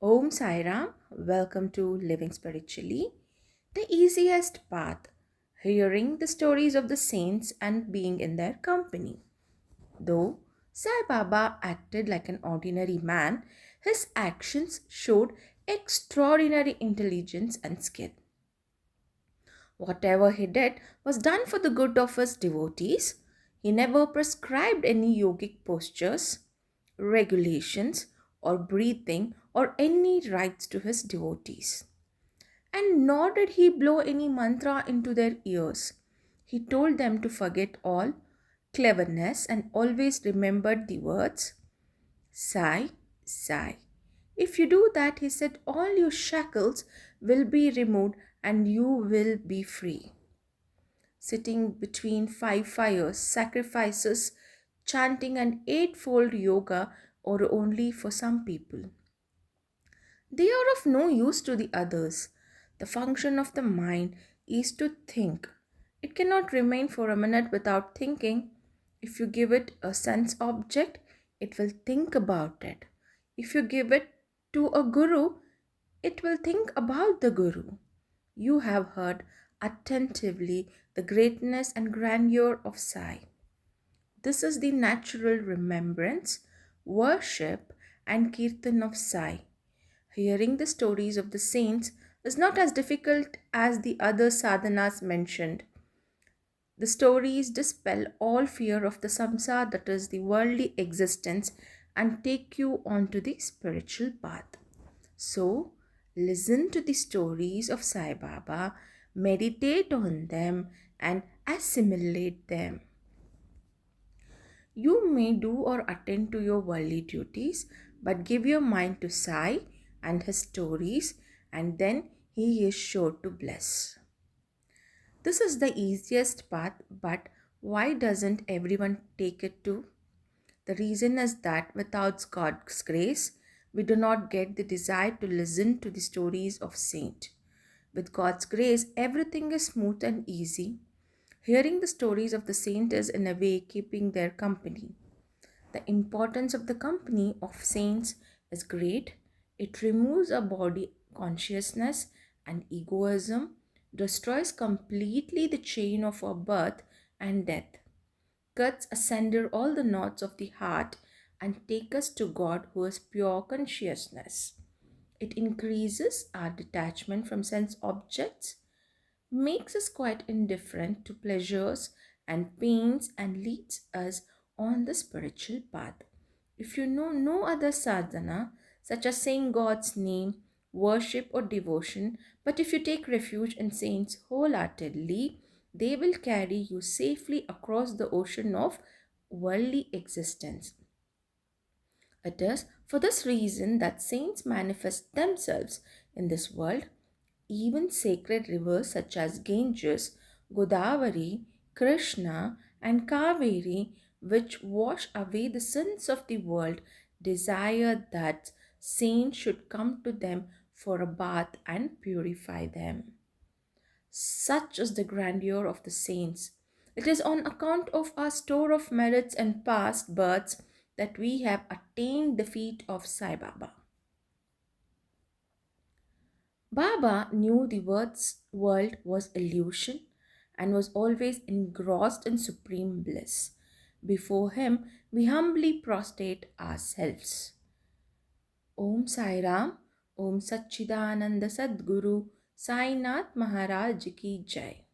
Om Sai Ram, welcome to Living Spiritually, the easiest path, hearing the stories of the saints and being in their company. Though Sai Baba acted like an ordinary man, his actions showed extraordinary intelligence and skill. Whatever he did was done for the good of his devotees. He never prescribed any yogic postures, regulations, or breathing or any rites to his devotees. And nor did he blow any mantra into their ears. He told them to forget all cleverness and always remembered the words Sai, Sai. If you do that, he said, all your shackles will be removed and you will be free. Sitting between five fires, sacrifices, chanting an eightfold yoga or only for some people. They are of no use to the others. The function of the mind is to think. It cannot remain for a minute without thinking. If you give it a sense object, it will think about it. If you give it to a guru, it will think about the guru. You have heard attentively the greatness and grandeur of Sai. This is the natural remembrance, worship, and kirtan of Sai. Hearing the stories of the saints is not as difficult as the other sadhanas mentioned. The stories dispel all fear of the samsara, that is the worldly existence, and take you onto the spiritual path. So, listen to the stories of Sai Baba, meditate on them, and assimilate them. You may do or attend to your worldly duties, but give your mind to Sai and his stories, and then he is sure to bless. This is the easiest path, but why doesn't everyone take it too? The reason is that without God's grace, we do not get the desire to listen to the stories of saint. With God's grace, everything is smooth and easy. Hearing the stories of the saint is in a way keeping their company. The importance of the company of saints is great. It removes a body consciousness and egoism, destroys completely the chain of our birth and death, cuts asunder all the knots of the heart, and take us to God who is pure consciousness. It increases our detachment from sense objects, makes us quite indifferent to pleasures and pains, and leads us on the spiritual path. If you know no other sadhana, such as saying God's name, worship, or devotion, but if you take refuge in saints wholeheartedly, they will carry you safely across the ocean of worldly existence. It is for this reason that saints manifest themselves in this world. Even sacred rivers such as Ganges, Godavari, Krishna, and Kaveri, which wash away the sins of the world, desire that saints should come to them for a bath and purify them. Such is the grandeur of the saints. It is on account of our store of merits and past births that we have attained the feet of Sai Baba. Baba knew the world was illusion and was always engrossed in supreme bliss. Before him, we humbly prostrate ourselves. Om Sai Ram, Om Satchidananda Sadguru, Sai Nath Maharaj Ki Jai.